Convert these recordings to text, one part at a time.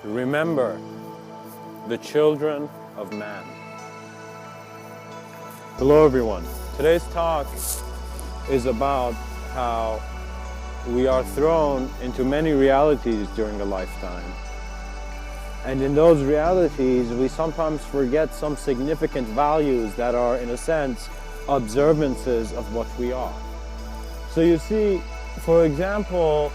Remember the children of man. Hello everyone. Today's talk is about how we are thrown into many realities during a lifetime. And in those realities, we sometimes forget some significant values that are, in a sense, observances of what we are. So you see, for example,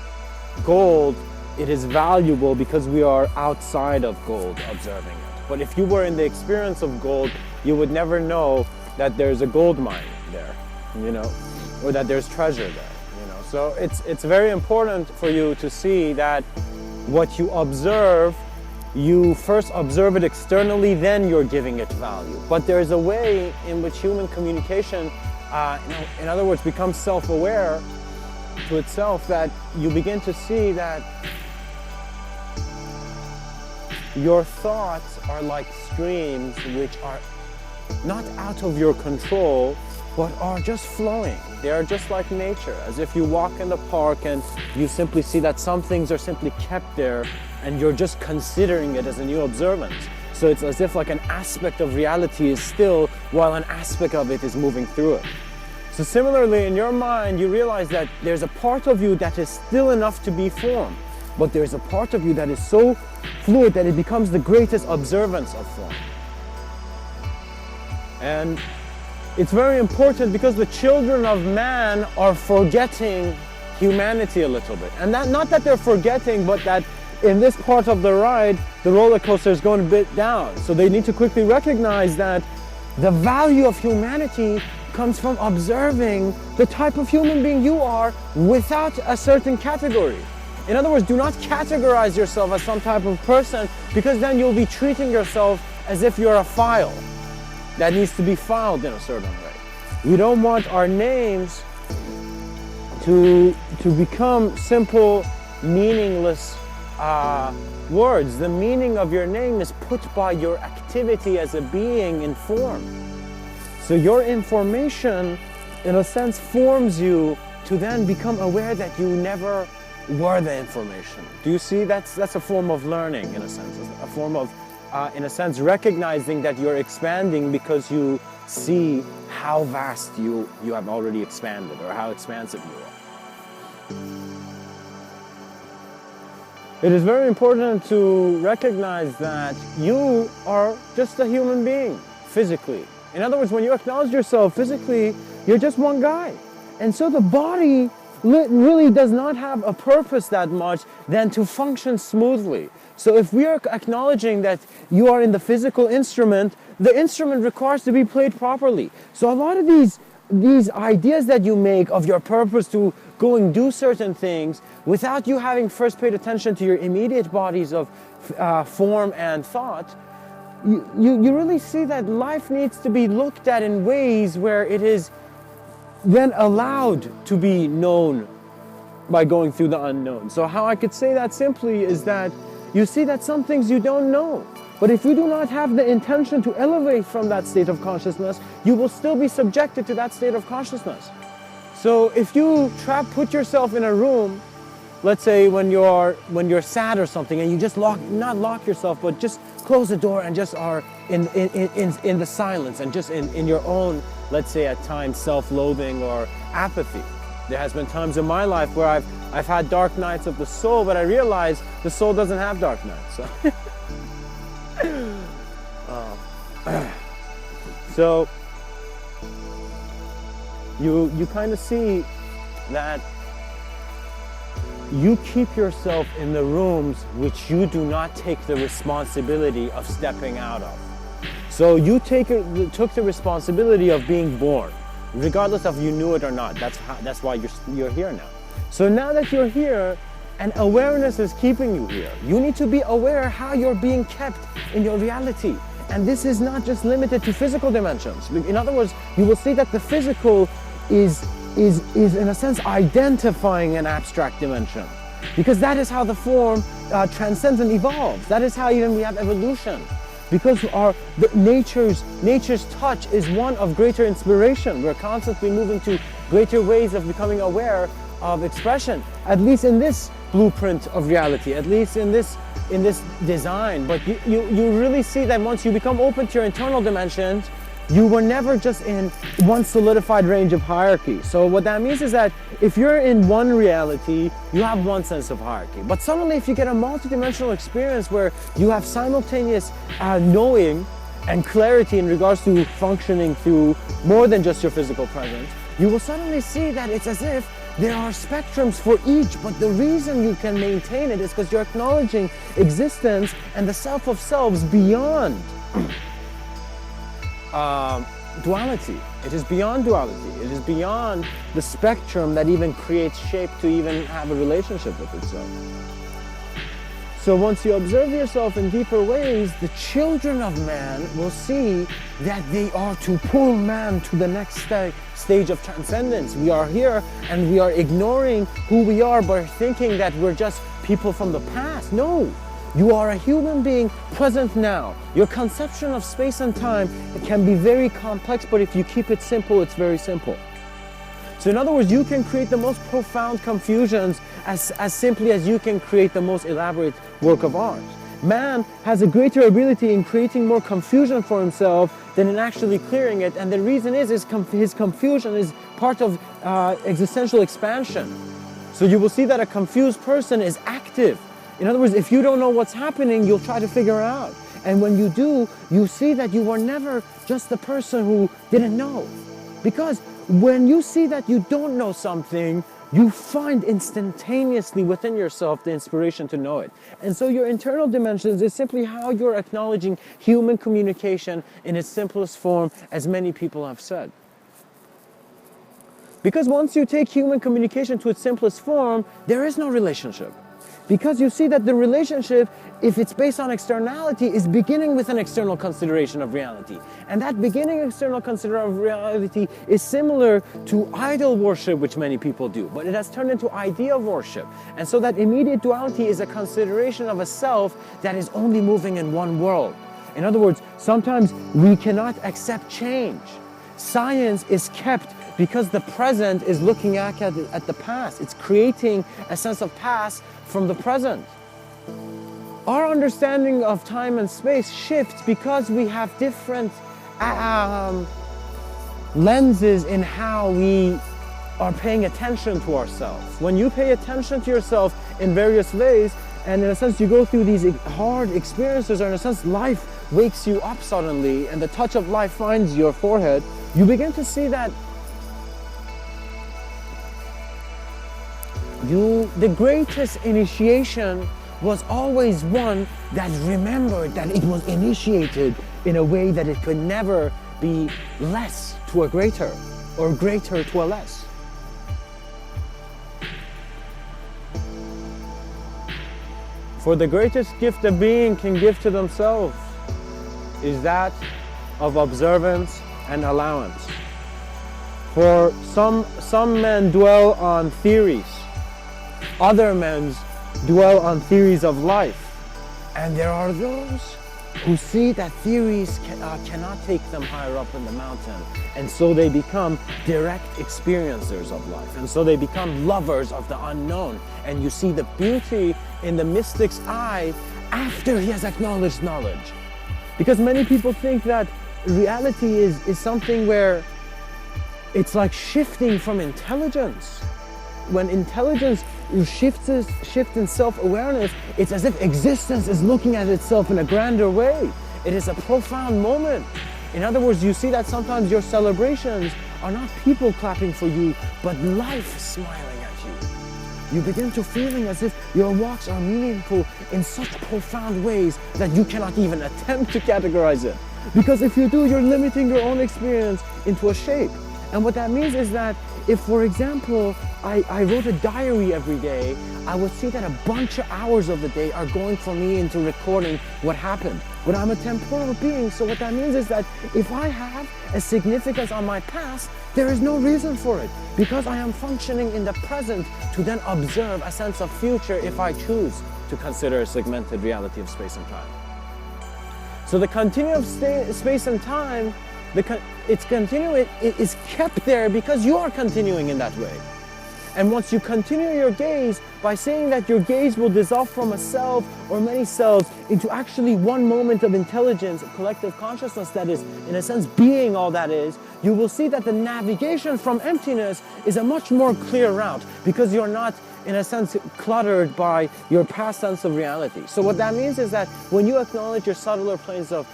gold, it is valuable because we are outside of gold observing it. But if you were in the experience of gold, you would never know that there's a gold mine there, or that there's treasure there, So it's very important for you to see that what you observe, you first observe it externally, then you're giving it value. But there's a way in which human communication, in other words, becomes self-aware to itself, that you begin to see that your thoughts are like streams which are not out of your control, but are just flowing. They are just like nature, as if you walk in the park and you simply see that some things are simply kept there and you're just considering it as a new observance. So it's as if like an aspect of reality is still while an aspect of it is moving through it. So similarly, in your mind, you realize that there's a part of you that is still enough to be formed, but there's a part of you that is so fluid that it becomes the greatest observance of form. And it's very important because the children of man are forgetting humanity a little bit. And that, not that they're forgetting, but that in this part of the ride, the roller coaster is going a bit down. So they need to quickly recognize that the value of humanity comes from observing the type of human being you are without a certain category. In other words, do not categorize yourself as some type of person, because then you'll be treating yourself as if you're a file that needs to be filed in a certain way. We don't want our names to become simple, meaningless words. The meaning of your name is put by your activity as a being in form. So your information, in a sense, forms you to then become aware that you never were the information. Do you see? That's a form of learning, in a sense. A form of, in a sense, recognizing that you're expanding because you see how vast you have already expanded, or how expansive you are. It is very important to recognize that you are just a human being, physically. In other words, when you acknowledge yourself physically, you're just one guy. And so the body really does not have a purpose that much than to function smoothly. So if we are acknowledging that you are in the physical instrument, the instrument requires to be played properly. So a lot of these ideas that you make of your purpose to go and do certain things without you having first paid attention to your immediate bodies of form and thought, you really see that life needs to be looked at in ways where it is then allowed to be known by going through the unknown. So how I could say that simply is that you see that some things you don't know, but if you do not have the intention to elevate from that state of consciousness, you will still be subjected to that state of consciousness. So if you put yourself in a room, let's say when you're sad or something, and you just not lock yourself, but just close the door and just are in the silence and just in your own, let's say at times, self-loathing or apathy. There has been times in my life where I've had dark nights of the soul, but I realize the soul doesn't have dark nights. So you kind of see that you keep yourself in the rooms which you do not take the responsibility of stepping out of. So you took the responsibility of being born, regardless of you knew it or not. That's why you're here now. So now that you're here, and awareness is keeping you here, you need to be aware how you're being kept in your reality. And this is not just limited to physical dimensions. In other words, you will see that the physical is is in a sense identifying an abstract dimension. Because that is how the form transcends and evolves. That is how even we have evolution. Because nature's touch is one of greater inspiration. We're constantly moving to greater ways of becoming aware of expression, at least in this blueprint of reality, at least in this design. But you really see that once you become open to your internal dimensions, you were never just in one solidified range of hierarchy. So what that means is that if you're in one reality, you have one sense of hierarchy. But suddenly if you get a multidimensional experience where you have simultaneous knowing and clarity in regards to functioning through more than just your physical presence, you will suddenly see that it's as if there are spectrums for each, but the reason you can maintain it is because you're acknowledging existence and the self of selves beyond duality. It is beyond duality. It is beyond the spectrum that even creates shape to even have a relationship with itself. So once you observe yourself in deeper ways, the children of man will see that they are to pull man to the next stage of transcendence. We are here and we are ignoring who we are by thinking that we're just people from the past. No. You are a human being present now. Your conception of space and time, it can be very complex, but if you keep it simple, it's very simple. So in other words, you can create the most profound confusions as simply as you can create the most elaborate work of art. Man has a greater ability in creating more confusion for himself than in actually clearing it, and the reason is his confusion is part of existential expansion. So you will see that a confused person is active. In other words, if you don't know what's happening, you'll try to figure it out. And when you do, you see that you were never just the person who didn't know. Because when you see that you don't know something, you find instantaneously within yourself the inspiration to know it. And so your internal dimensions is simply how you're acknowledging human communication in its simplest form, as many people have said. Because once you take human communication to its simplest form, there is no relationship. Because you see that the relationship, if it's based on externality, is beginning with an external consideration of reality. And that beginning external consideration of reality is similar to idol worship, which many people do. But it has turned into idea worship. And so that immediate duality is a consideration of a self that is only moving in one world. In other words, sometimes we cannot accept change. Science is kept because the present is looking at the past. It's creating a sense of past from the present. Our understanding of time and space shifts because we have different lenses in how we are paying attention to ourselves. When you pay attention to yourself in various ways, and in a sense you go through these hard experiences, or in a sense life wakes you up suddenly and the touch of life finds your forehead, you begin to see that the greatest initiation was always one that remembered that it was initiated in a way that it could never be less to a greater or greater to a less. For the greatest gift a being can give to themselves is that of observance and allowance. For some men dwell on theories. Other men dwell on theories of life. And there are those who see that theories cannot take them higher up in the mountain. And so they become direct experiencers of life. And so they become lovers of the unknown. And you see the beauty in the mystic's eye after he has acknowledged knowledge. Because many people think that reality is something where it's like shifting from intelligence. When intelligence shifts in self-awareness, it's as if existence is looking at itself in a grander way. It is a profound moment. In other words, you see that sometimes your celebrations are not people clapping for you, but life smiling at you. You begin to feeling as if your walks are meaningful in such profound ways that you cannot even attempt to categorize it. Because if you do, you're limiting your own experience into a shape. And what that means is that if, for example, I wrote a diary every day, I would see that a bunch of hours of the day are going for me into recording what happened. But I'm a temporal being, so what that means is that if I have a significance on my past, There is no reason for it, because I am functioning in the present to then observe a sense of future if I choose to consider a segmented reality of space and time. So the continuum of space and time, it is kept there because you are continuing in that way. And once you continue your gaze by saying that your gaze will dissolve from a self or many selves into actually one moment of intelligence, collective consciousness that is, in a sense, being all that is, you will see that the navigation from emptiness is a much more clear route because you're not, in a sense, cluttered by your past sense of reality. So what that means is that when you acknowledge your subtler planes of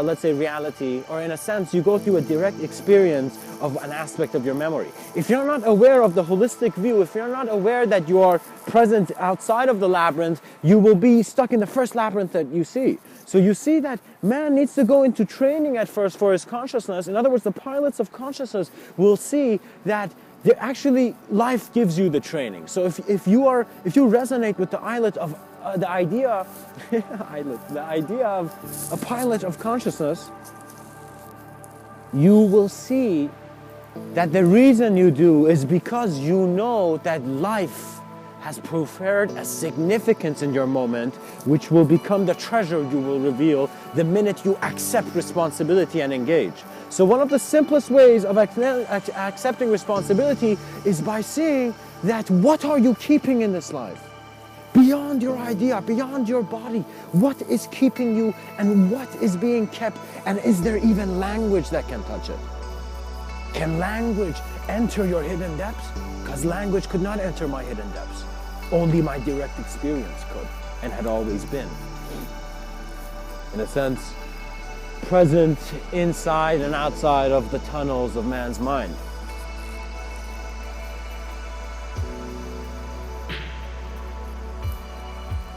let's say reality, or in a sense you go through a direct experience of an aspect of your memory. If you're not aware of the holistic view, if you're not aware that you are present outside of the labyrinth, you will be stuck in the first labyrinth that you see. So you see that man needs to go into training at first for his consciousness. In other words, the pilots of consciousness will see that actually life gives you the training. So if you resonate with the idea of a pilot of consciousness, you will see that the reason you do is because you know that life has preferred a significance in your moment, which will become the treasure you will reveal the minute you accept responsibility and engage. So one of the simplest ways of accepting responsibility is by seeing that what are you keeping in this life? Beyond your idea, beyond your body, what is keeping you and what is being kept, and is there even language that can touch it? Can language enter your hidden depths? Because language could not enter my hidden depths. Only my direct experience could, and had always been. In a sense, present inside and outside of the tunnels of man's mind.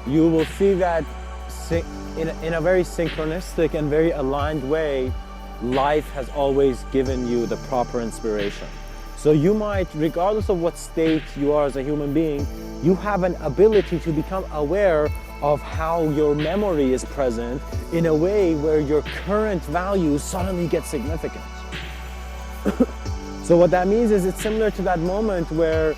You will see that in a very synchronistic and very aligned way, life has always given you the proper inspiration. So you might, regardless of what state you are as a human being, you have an ability to become aware of how your memory is present in a way where your current values suddenly get significant. So what that means is it's similar to that moment where,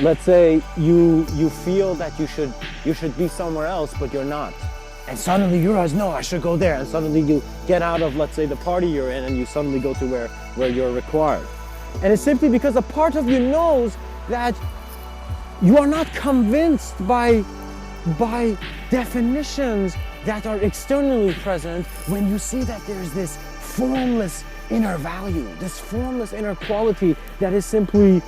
let's say you feel that you should be somewhere else, but you're not. And suddenly you realize, no, I should go there. And suddenly you get out of, let's say, the party you're in, and you suddenly go to where you're required. And it's simply because a part of you knows that you are not convinced by definitions that are externally present when you see that there's this formless inner value, this formless inner quality that is simply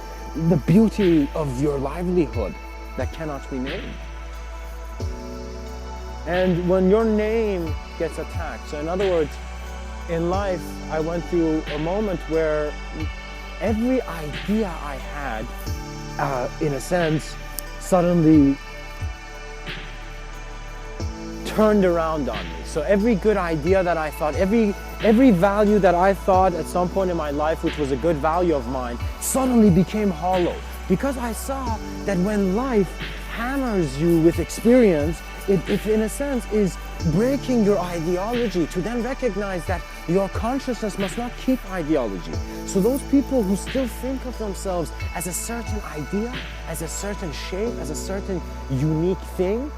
the beauty of your livelihood that cannot be named. And when your name gets attacked, so in other words, in life, I went through a moment where every idea I had, in a sense, suddenly turned around on me. So every good idea that I thought, every value that I thought at some point in my life, which was a good value of mine, suddenly became hollow. Because I saw that when life hammers you with experience, it in a sense is breaking your ideology, to then recognize that your consciousness must not keep ideology. So those people who still think of themselves as a certain idea, as a certain shape, as a certain unique thing,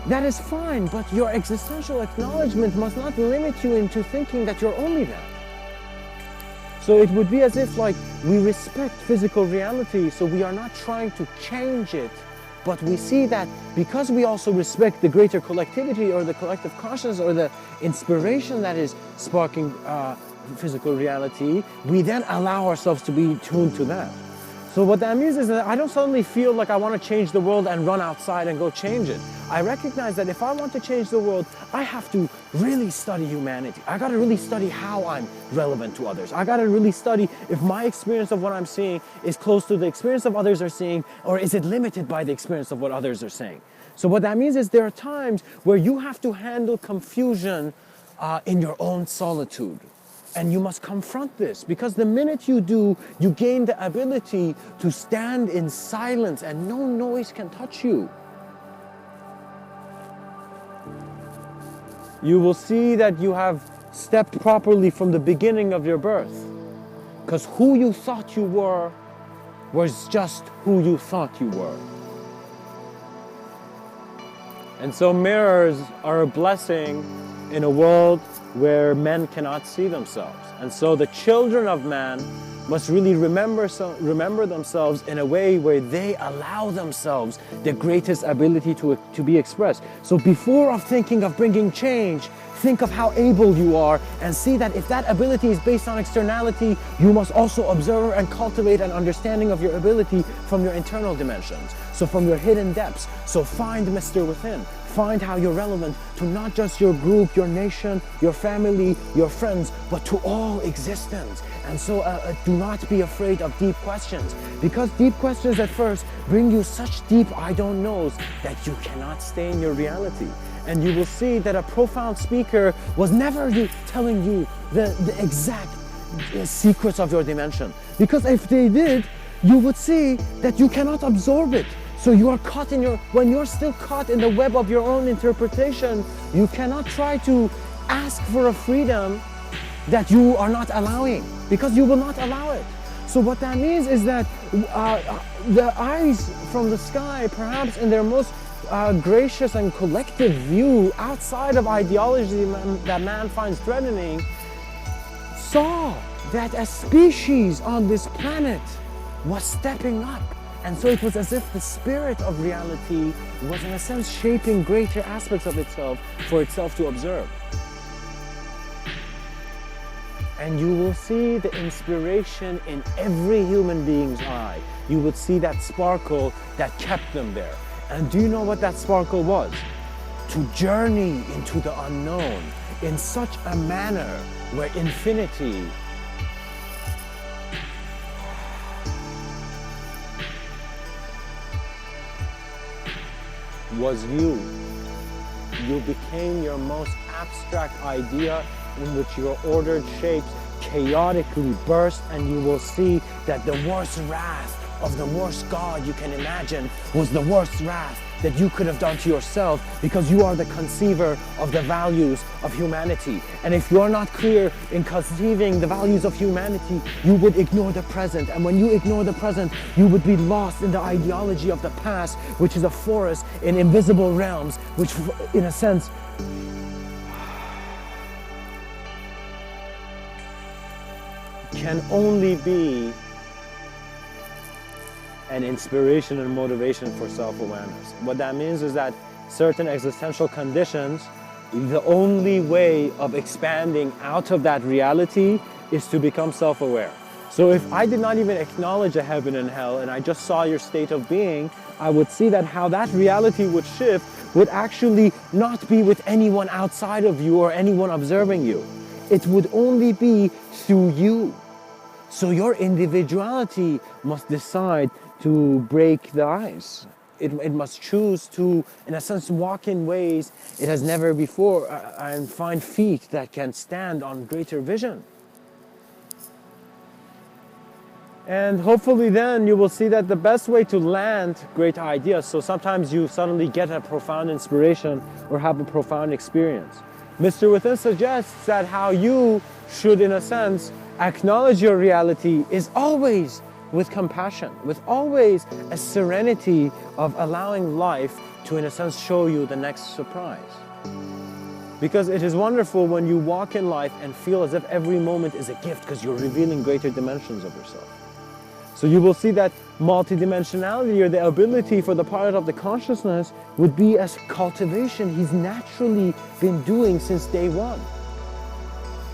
that is fine, but your existential acknowledgement must not limit you into thinking that you're only that. So it would be as if, like, we respect physical reality, so we are not trying to change it, but we see that because we also respect the greater collectivity or the collective consciousness or the inspiration that is sparking physical reality, we then allow ourselves to be tuned to that. So what that means is that I don't suddenly feel like I want to change the world and run outside and go change it. I recognize that if I want to change the world, I have to really study humanity. I got to really study how I'm relevant to others. I got to really study if my experience of what I'm seeing is close to the experience of others are seeing, or is it limited by the experience of what others are saying. So what that means is there are times where you have to handle confusion in your own solitude. And you must confront this, because the minute you do, you gain the ability to stand in silence and no noise can touch you. You will see that you have stepped properly from the beginning of your birth. Because who you thought you were was just who you thought you were. And so mirrors are a blessing in a world where men cannot see themselves. And so the children of man must really remember themselves in a way where they allow themselves the greatest ability to be expressed. So before of thinking of bringing change, think of how able you are and see that if that ability is based on externality, you must also observe and cultivate an understanding of your ability from your internal dimensions. So from your hidden depths. So find Mr. Within. Find how you're relevant to not just your group, your nation, your family, your friends, but to all existence. And so do not be afraid of deep questions, because deep questions at first bring you such deep I don't knows that you cannot stay in your reality. And you will see that a profound speaker was never telling you the exact secrets of your dimension. Because if they did, you would see that you cannot absorb it. So you are caught when you're still caught in the web of your own interpretation, you cannot try to ask for a freedom that you are not allowing, because you will not allow it. So what that means is that the eyes from the sky, perhaps in their most gracious and collective view, outside of ideology that man finds threatening, saw that a species on this planet was stepping up. And so it was as if the spirit of reality was in a sense shaping greater aspects of itself for itself to observe. And you will see the inspiration in every human being's eye. You would see that sparkle that kept them there. And do you know what that sparkle was? To journey into the unknown in such a manner where infinity was you. You became your most abstract idea in which your ordered shapes chaotically burst, and you will see that the worst wrath of the worst God you can imagine was the worst wrath that you could have done to yourself, because you are the conceiver of the values of humanity. And if you are not clear in conceiving the values of humanity, you would ignore the present. And when you ignore the present, you would be lost in the ideology of the past, which is a forest in invisible realms, which in a sense can only be an inspiration and motivation for self-awareness. What that means is that certain existential conditions, the only way of expanding out of that reality is to become self-aware. So if I did not even acknowledge a heaven and hell and I just saw your state of being, I would see that how that reality would shift would actually not be with anyone outside of you or anyone observing you. It would only be through you. So your individuality must decide to break the ice. It must choose to, in a sense, walk in ways it has never before and find feet that can stand on greater vision. And hopefully then you will see that the best way to land great ideas, so sometimes you suddenly get a profound inspiration or have a profound experience. Mr. Within suggests that how you should, in a sense, acknowledge your reality is always with compassion, with always a serenity of allowing life to, in a sense, show you the next surprise. Because it is wonderful when you walk in life and feel as if every moment is a gift because you're revealing greater dimensions of yourself. So you will see that multidimensionality, or the ability for the pilot of the consciousness, would be a cultivation he's naturally been doing since day one.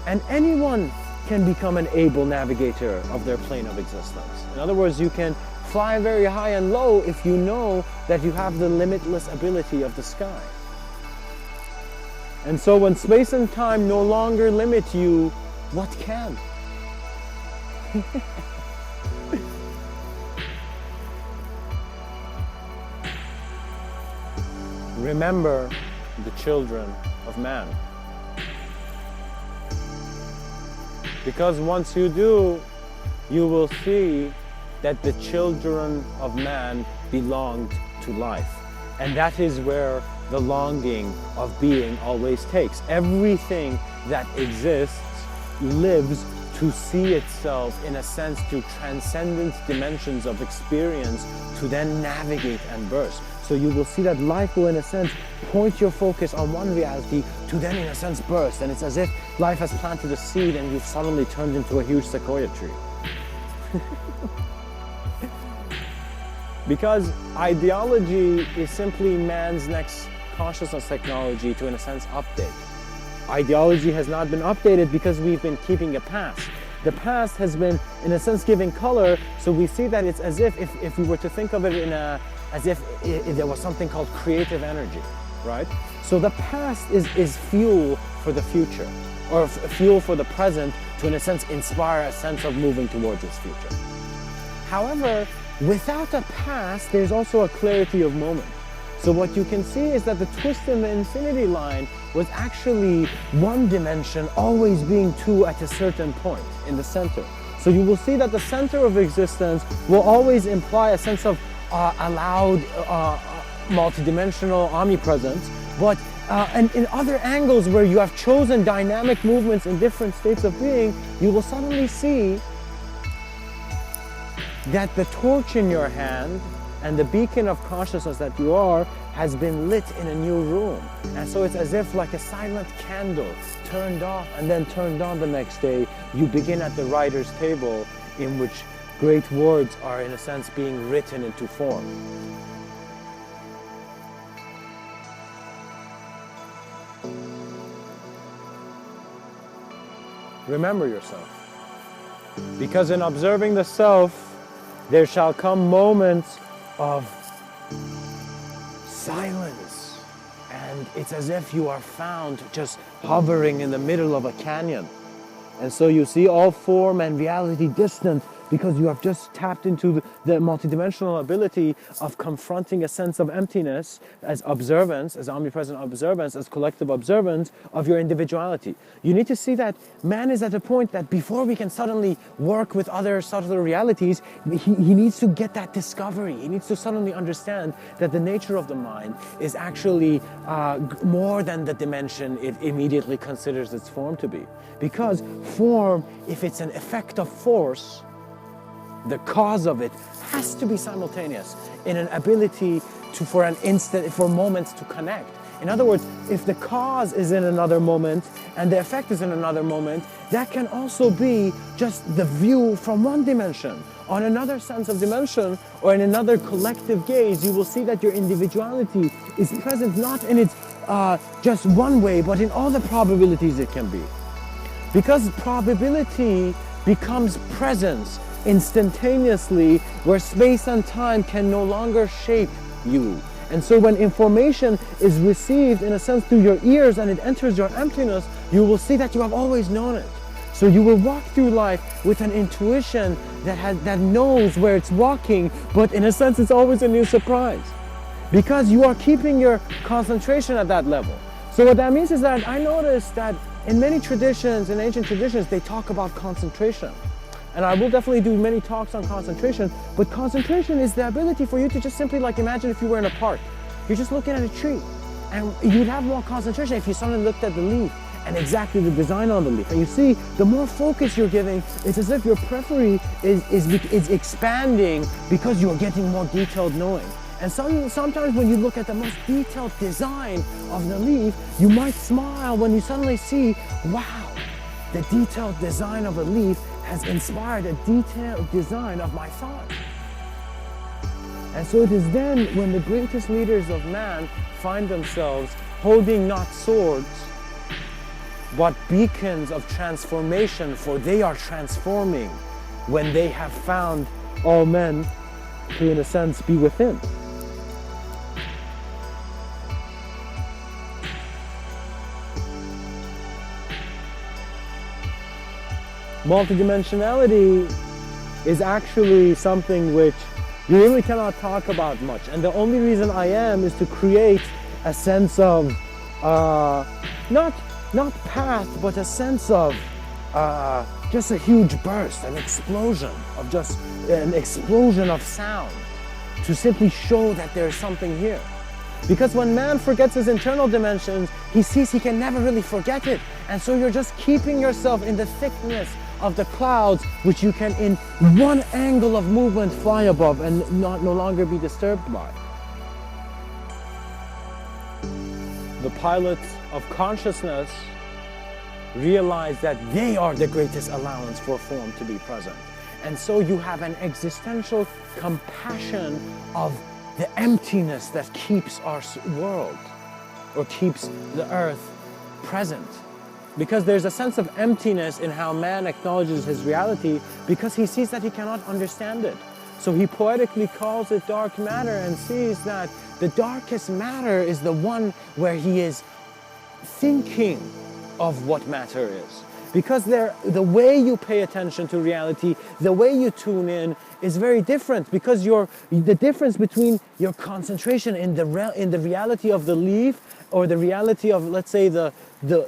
And anyone can become an able navigator of their plane of existence. In other words, you can fly very high and low if you know that you have the limitless ability of the sky. And so when space and time no longer limit you, what can? Remember the children of man. Because once you do, you will see that the children of man belonged to life. And that is where the longing of being always takes. Everything that exists lives to to see itself, in a sense, to transcendent dimensions of experience, to then navigate and burst. So you will see that life will, in a sense, point your focus on one reality to then, in a sense, burst. And it's as if life has planted a seed and you've suddenly turned into a huge sequoia tree. Because ideology is simply man's next consciousness technology to, in a sense, update. Ideology has not been updated because we've been keeping a past. The past has been, in a sense, giving color, so we see that it's as if we were to think of it as if there was something called creative energy, right? So the past is fuel for the future, or fuel for the present to, in a sense, inspire a sense of moving towards its future. However, without a past, there's also a clarity of moment. So what you can see is that the twist in the infinity line was actually one dimension always being two at a certain point in the center. So you will see that the center of existence will always imply a sense of allowed multidimensional omnipresence, but and in other angles where you have chosen dynamic movements in different states of being, you will suddenly see that the torch in your hand and the beacon of consciousness that you are has been lit in a new room. And so it's as if like a silent candle turned off and then turned on the next day, you begin at the writer's table in which great words are, in a sense, being written into form. Remember yourself. Because in observing the self, there shall come moments of silence, and it's as if you are found just hovering in the middle of a canyon. And so you see all form and reality distant because you have just tapped into the multidimensional ability of confronting a sense of emptiness as observance, as omnipresent observance, as collective observance of your individuality. You need to see that man is at a point that before we can suddenly work with other subtler realities, he needs to get that discovery. He needs to suddenly understand that the nature of the mind is actually more than the dimension it immediately considers its form to be. Because form, if it's an effect of force, the cause of it has to be simultaneous in an ability to, for an instant, for moments to connect. In other words, if the cause is in another moment and the effect is in another moment, that can also be just the view from one dimension. On another sense of dimension or in another collective gaze, you will see that your individuality is present not in its just one way, but in all the probabilities it can be. Because probability becomes presence instantaneously, where space and time can no longer shape you. And so when information is received, in a sense, through your ears and it enters your emptiness, you will see that you have always known it. So you will walk through life with an intuition that knows where it's walking, but in a sense it's always a new surprise. Because you are keeping your concentration at that level. So what that means is that I noticed that in many traditions, in ancient traditions, they talk about concentration. And I will definitely do many talks on concentration, but concentration is the ability for you to just simply, like, imagine if you were in a park. You're just looking at a tree, and you'd have more concentration if you suddenly looked at the leaf and exactly the design on the leaf. And you see, the more focus you're giving, it's as if your periphery is expanding because you're getting more detailed knowing. And sometimes when you look at the most detailed design of the leaf, you might smile when you suddenly see, wow, the detailed design of a leaf has inspired a detailed design of my thought. And so it is then when the greatest leaders of man find themselves holding not swords, but beacons of transformation, for they are transforming when they have found all men to, in a sense, be within. Multidimensionality is actually something which you really cannot talk about much. And the only reason I am is to create a sense of, not path, but a sense of just a huge burst, an explosion of sound, to simply show that there is something here. Because when man forgets his internal dimensions, he sees he can never really forget it. And so you're just keeping yourself in the thickness of the clouds, which you can in one angle of movement fly above and no longer be disturbed by. The pilots of consciousness realize that they are the greatest allowance for form to be present. And so you have an existential compassion of the emptiness that keeps our world, or keeps the earth present. Because there's a sense of emptiness in how man acknowledges his reality, because he sees that he cannot understand it. So he poetically calls it dark matter and sees that the darkest matter is the one where he is thinking of what matter is. Because the way you pay attention to reality, the way you tune in is very different, because the difference between your concentration in the reality of the leaf, or the reality of, let's say, the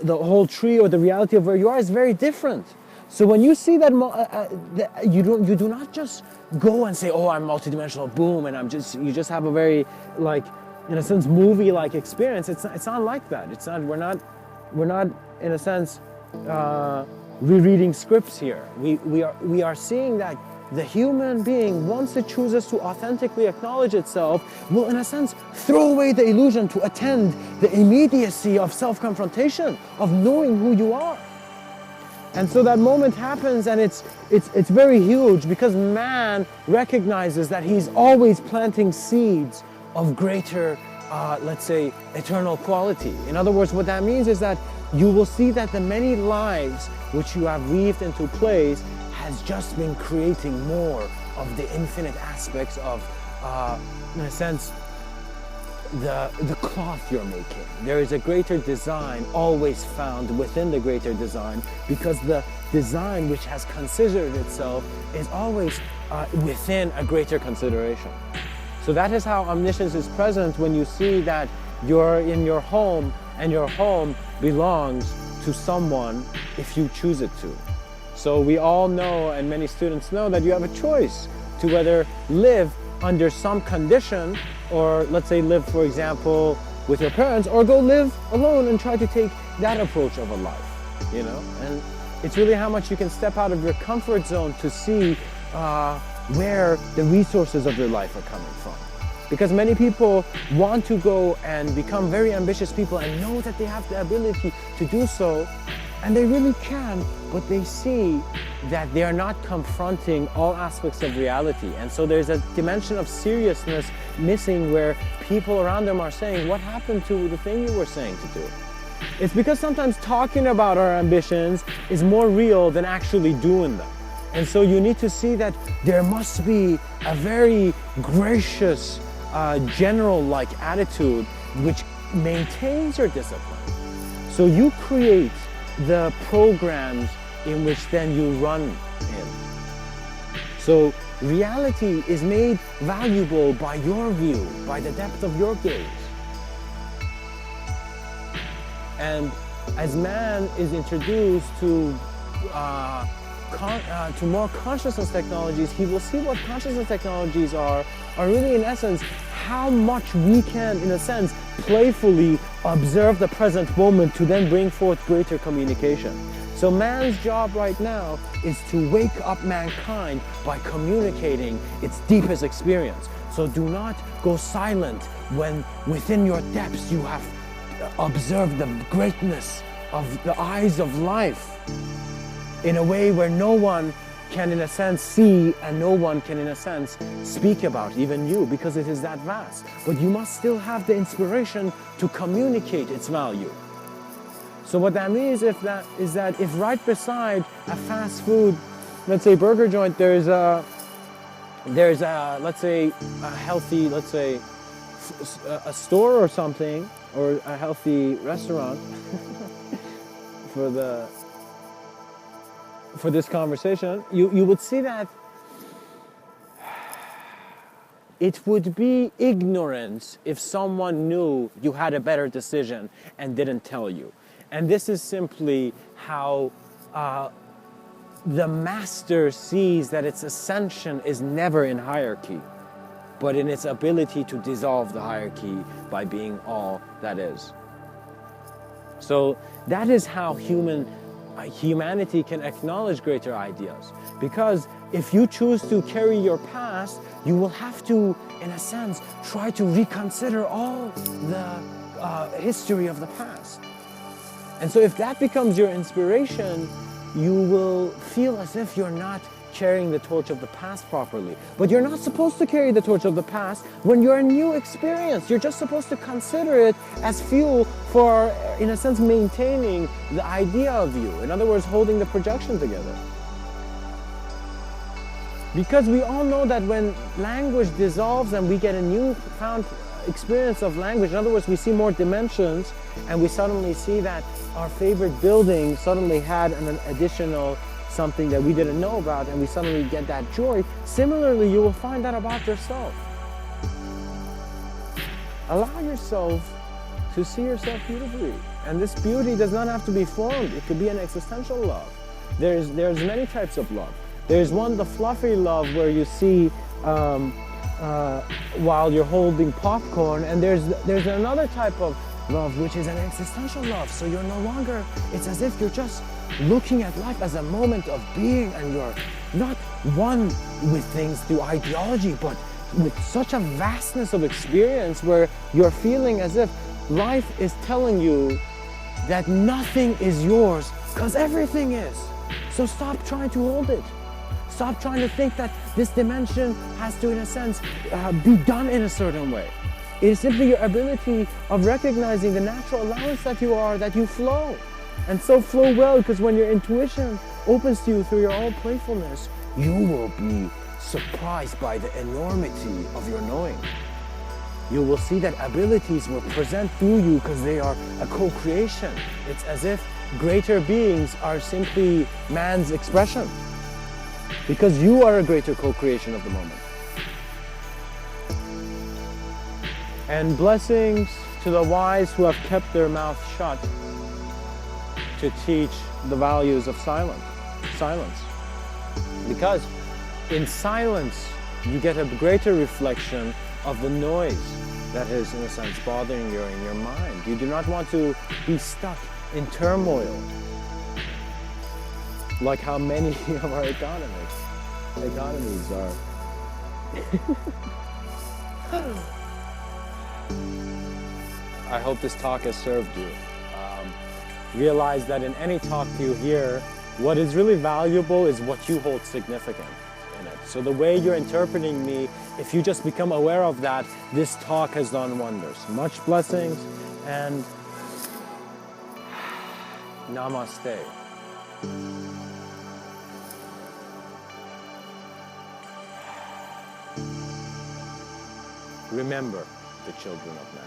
whole tree, or the reality of where you are, is very different. So when you see that, you do not just go and say, oh, I'm multidimensional, boom, and you just have a very, like, in a sense, movie-like experience. It's not like that. It's not. We're not in a sense rereading scripts here. We are seeing that the human being, once it chooses to authentically acknowledge itself, will in a sense throw away the illusion to attend the immediacy of self-confrontation, of knowing who you are. And so that moment happens, and it's very huge, because man recognizes that he's always planting seeds of greater, let's say, eternal quality. In other words, what that means is that you will see that the many lives which you have weaved into place has just been creating more of the infinite aspects of, in a sense, the cloth you're making. There is a greater design always found within the greater design, because the design which has considered itself is always within a greater consideration. So that is how omniscience is present when you see that you're in your home, and your home belongs to someone if you choose it to. So we all know, and many students know, that you have a choice to whether live under some condition, or let's say live, for example, with your parents, or go live alone and try to take that approach of a life, you know? And it's really how much you can step out of your comfort zone to see where the resources of your life are coming from. Because many people want to go and become very ambitious people and know that they have the ability to do so, and they really can, but they see that they are not confronting all aspects of reality. And so there's a dimension of seriousness missing, where people around them are saying, what happened to the thing you were saying to do? It's because sometimes talking about our ambitions is more real than actually doing them. And so you need to see that there must be a very gracious, general-like attitude which maintains your discipline. So you create the programs in which then you run in. So reality is made valuable by your view, by the depth of your gaze. And as man is introduced to more consciousness technologies, he will see what consciousness technologies are really, in essence, how much we can, in a sense, playfully observe the present moment to then bring forth greater communication. So man's job right now is to wake up mankind by communicating its deepest experience. So do not go silent when within your depths you have observed the greatness of the eyes of life in a way where no one can, in a sense, see, and no one can, in a sense, speak about, even you, because it is that vast. But you must still have the inspiration to communicate its value. So what that means is that if right beside a fast food, let's say burger joint, there's a let's say a healthy, let's say a store or something, or a healthy restaurant for this conversation, you would see that it would be ignorance if someone knew you had a better decision and didn't tell you. And this is simply how the master sees that its ascension is never in hierarchy, but in its ability to dissolve the hierarchy by being all that is. So that is how human humanity can acknowledge greater ideas. Because if you choose to carry your past, you will have to, in a sense, try to reconsider all the history of the past. And so if that becomes your inspiration, you will feel as if you're not carrying the torch of the past properly. But you're not supposed to carry the torch of the past when you're a new experience. You're just supposed to consider it as fuel for, in a sense, maintaining the idea of you. In other words, holding the projection together. Because we all know that when language dissolves and we get a newfound experience of language, in other words, we see more dimensions, and we suddenly see that our favorite building suddenly had an additional something that we didn't know about, and we suddenly get that joy. Similarly, you will find that about yourself. Allow yourself to see yourself beautifully. And this beauty does not have to be formed. It could be an existential love. There's many types of love. There's one, the fluffy love, where you see while you're holding popcorn, and there's another type of love, which is an existential love. So you're no longer, it's as if you're just looking at life as a moment of being, and you're not one with things through ideology, but with such a vastness of experience where you're feeling as if life is telling you that nothing is yours, because everything is. So stop trying to hold it. Stop trying to think that this dimension has to, in a sense, be done in a certain way. It is simply your ability of recognizing the natural allowance that you are, that you flow. And so flow well, because when your intuition opens to you through your own playfulness, you will be surprised by the enormity of your knowing. You will see that abilities will present through you because they are a co-creation. It's as if greater beings are simply man's expression, because you are a greater co-creation of the moment. And blessings to the wise who have kept their mouth shut to teach the values of silence. Because in silence, you get a greater reflection of the noise that is, in a sense, bothering you in your mind. You do not want to be stuck in turmoil, like how many of our economies are. I hope this talk has served you. Realize that in any talk you hear, what is really valuable is what you hold significant in it. So the way you're interpreting me, if you just become aware of that, this talk has done wonders. Much blessings, and namaste. Remember the children of man.